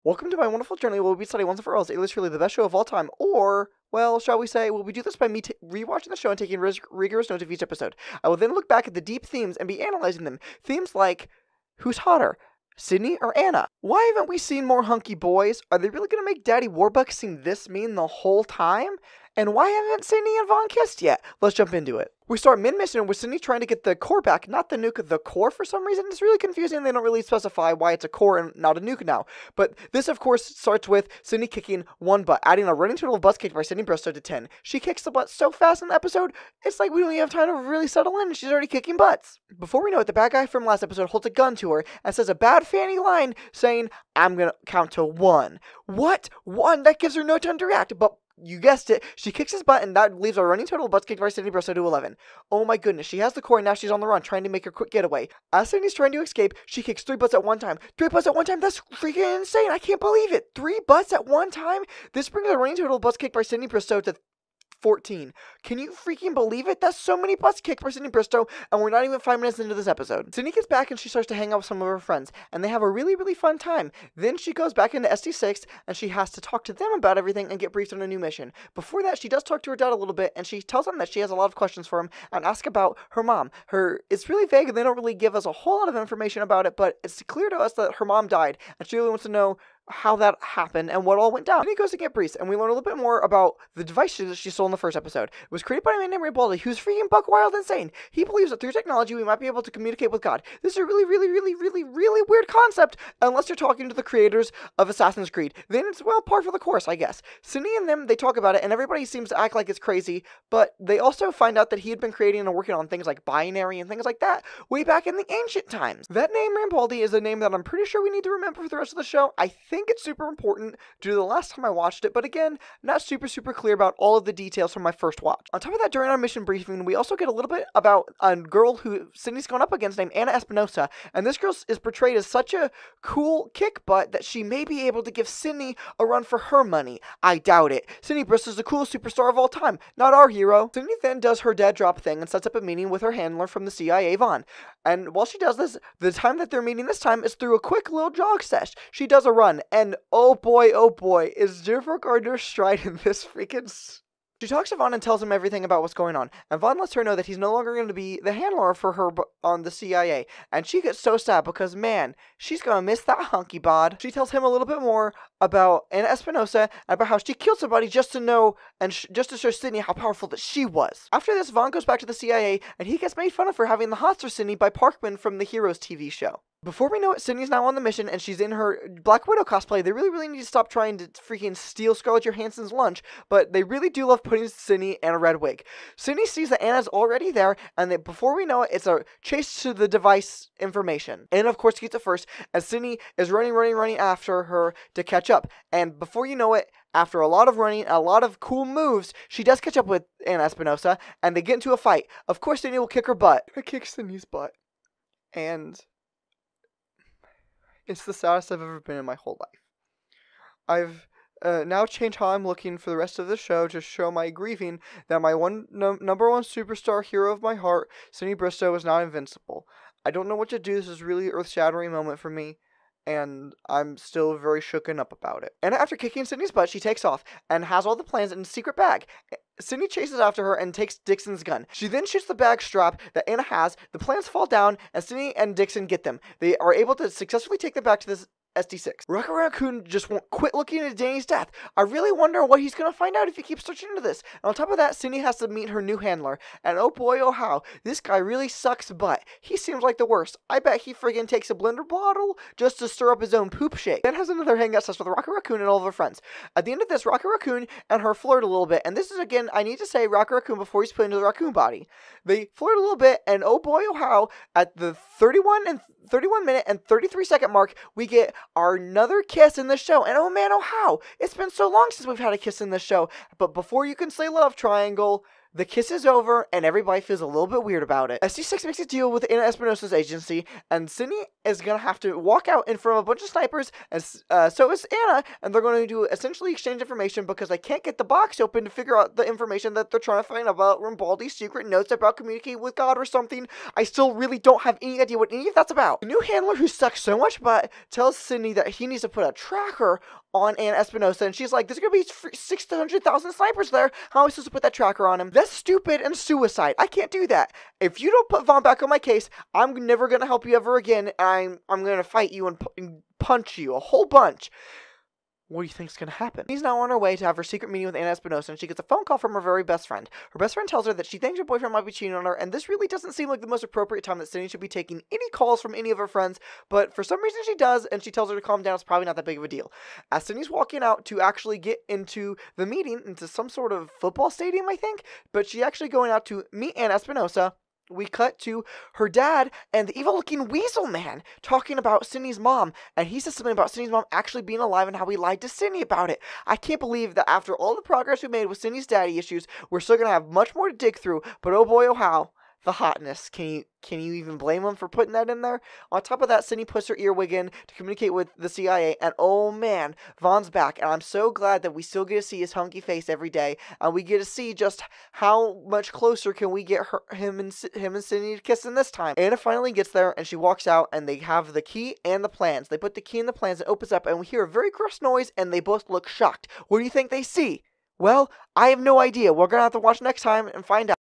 Welcome to my wonderful journey where we study once and for all is truly the best show of all time, or, well, shall we say, we do this by me rewatching the show and taking rigorous notes of each episode. I will then look back at the deep themes and be analyzing them. Themes like, who's hotter, Sydney or Anna? Why haven't we seen more hunky boys? Are they really going to make Daddy Warbucks seem this mean the whole time? And why haven't Sydney and Vaughn kissed yet? Let's jump into it. We start mid-mission with Sydney trying to get the core back, not the nuke, the core for some reason. It's really confusing. They don't really specify why it's a core and not a nuke now. But this, of course, starts with Sydney kicking one butt, adding a running total of butts kicked by Sydney Bristow to 10. She kicks the butt so fast in the episode, it's like we don't even have time to really settle in, and she's already kicking butts. Before we know it, the bad guy from last episode holds a gun to her and says a bad fanny line saying, "I'm gonna count to 1. What? 1? That gives her no time to react, but you guessed it, she kicks his butt, and that leaves a running total of butts kicked by Sydney Bristow to 11. Oh my goodness, she has the core, and now she's on the run, trying to make her quick getaway. As Sydney's trying to escape, she kicks 3 butts at one time. 3 butts at one time? That's freaking insane! I can't believe it! 3 butts at one time? This brings a running total of butts kicked by Sydney Bristow to 14. Can you freaking believe it? That's so many butts kicked by Sydney Bristow, and we're not even 5 minutes into this episode. Sydney gets back and she starts to hang out with some of her friends, and they have a really, really fun time. Then she goes back into SD6, and she has to talk to them about everything and get briefed on a new mission. Before that, she does talk to her dad a little bit, and she tells him that she has a lot of questions for him, and asks about her mom. It's really vague, and they don't really give us a whole lot of information about it, but it's clear to us that her mom died, and she really wants to know how that happened and what all went down. Then he goes to get briefs, and we learn a little bit more about the device that she stole in the first episode. It was created by a man named Rambaldi, who's freaking buck wild insane. He believes that through technology we might be able to communicate with God. This is a really, really, really, really, really weird concept, unless you're talking to the creators of Assassin's Creed. Then it's, well, par for the course, I guess. Sydney and them, they talk about it, and everybody seems to act like it's crazy, but they also find out that he had been creating and working on things like binary and things like that way back in the ancient times. That name, Rambaldi, is a name that I'm pretty sure we need to remember for the rest of the show. I think it's super important due to the last time I watched it, but again, not super clear about all of the details from my first watch. On top of that, during our mission briefing, we also get a little bit about a girl who Sydney's gone up against named Anna Espinosa, and this girl is portrayed as such a cool kick butt that she may be able to give Sydney a run for her money. I doubt it. Sydney Bristow is the coolest superstar of all time, not our hero. Sydney then does her dead drop thing and sets up a meeting with her handler from the CIA, Vaughn. And while she does this, the time that they're meeting this time is through a quick little jog sesh. She does a run, and oh boy, is Jennifer Gardner's stride in this freaking... She talks to Vaughn and tells him everything about what's going on, and Vaughn lets her know that he's no longer going to be the handler for her on the CIA, and she gets so sad because, man, she's going to miss that hunky bod. She tells him a little bit more about Anna Espinosa and about how she killed somebody just to know and just to show Sydney how powerful that she was. After this, Vaughn goes back to the CIA, and he gets made fun of for having the hots for Sydney by Parkman from the Heroes TV show. Before we know it, Sydney's now on the mission, and she's in her Black Widow cosplay. They really need to stop trying to freaking steal Scarlett Johansson's lunch, but they really do love putting Sydney in a red wig. Sydney sees that Anna's already there, and before we know it, it's a chase to the device information. Anna, of course, gets it first, and Sydney is running after her to catch up. And before you know it, after a lot of running, a lot of cool moves, she does catch up with Anna Espinosa, and they get into a fight. Of course, Sydney will kick her butt. I kick Sydney's butt. And it's the saddest I've ever been in my whole life. I've now changed how I'm looking for the rest of the show to show my grieving that my number one superstar hero of my heart, Sydney Bristow, is not invincible. I don't know what to do. This is really an earth-shattering moment for me, and I'm still very shooken up about it. And after kicking Sydney's butt, she takes off and has all the plans in a secret bag. Sydney chases after her and takes Dixon's gun. She then shoots the bag strap that Anna has. The plans fall down, and Sydney and Dixon get them. They are able to successfully take them back to this SD6. Rocket Raccoon just won't quit looking at Danny's death. I really wonder what he's going to find out if he keeps searching into this. And on top of that, Sydney has to meet her new handler. And oh boy, oh how, this guy really sucks butt. He seems like the worst. I bet he friggin' takes a blender bottle just to stir up his own poop shake. Then has another hangout session with Rocket Raccoon and all of her friends. At the end of this, Rocket Raccoon and her flirt a little bit. And this is, again, I need to say Rocket Raccoon before he's put into the raccoon body. They flirt a little bit, and oh boy, oh how, at the 31 minute and 33 second mark, we get our another kiss in the show. And oh man, oh how, it's been so long since we've had a kiss in the show. But before you can say love triangle, The kiss is over, and everybody feels a little bit weird about it. SC6 makes a deal with Anna Espinosa's agency, and Sydney is going to have to walk out in front of a bunch of snipers, and so is Anna, and they're going to do essentially exchange information because they can't get the box open to figure out the information that they're trying to find about Rambaldi's secret notes about communicating with God or something. I still really don't have any idea what any of that's about. The new handler who sucks so much butt tells Sydney that he needs to put a tracker on Anna Espinosa, and she's like, there's gonna be 600,000 snipers there. How am I supposed to put that tracker on him? That's stupid and suicide. I can't do that. If you don't put Vaughn back on my case, I'm never gonna help you ever again, and I'm gonna fight you and punch you a whole bunch. What do you think's gonna happen? She's now on her way to have her secret meeting with Anna Espinosa, and she gets a phone call from her very best friend. Her best friend tells her that she thinks her boyfriend might be cheating on her, and this really doesn't seem like the most appropriate time that Sydney should be taking any calls from any of her friends, but for some reason she does, and she tells her to calm down. It's probably not that big of a deal. As Sydney's walking out to actually get into the meeting, into some sort of football stadium, I think, but she's actually going out to meet Anna Espinosa, we cut to her dad and the evil-looking weasel man talking about Sydney's mom, and he says something about Sydney's mom actually being alive and how he lied to Sydney about it. I can't believe that after all the progress we made with Sydney's daddy issues, we're still going to have much more to dig through, but oh boy, oh how. The hotness. Can you even blame him for putting that in there? On top of that, Sydney puts her earwig in to communicate with the CIA, and oh man, Vaughn's back, and I'm so glad that we still get to see his hunky face every day, and we get to see just how much closer can we get him and Sydney kissing this time. Anna finally gets there, and she walks out, and they have the key and the plans. They put the key in the plans, and it opens up, and we hear a very gross noise, and they both look shocked. What do you think they see? Well, I have no idea. We're gonna have to watch next time and find out.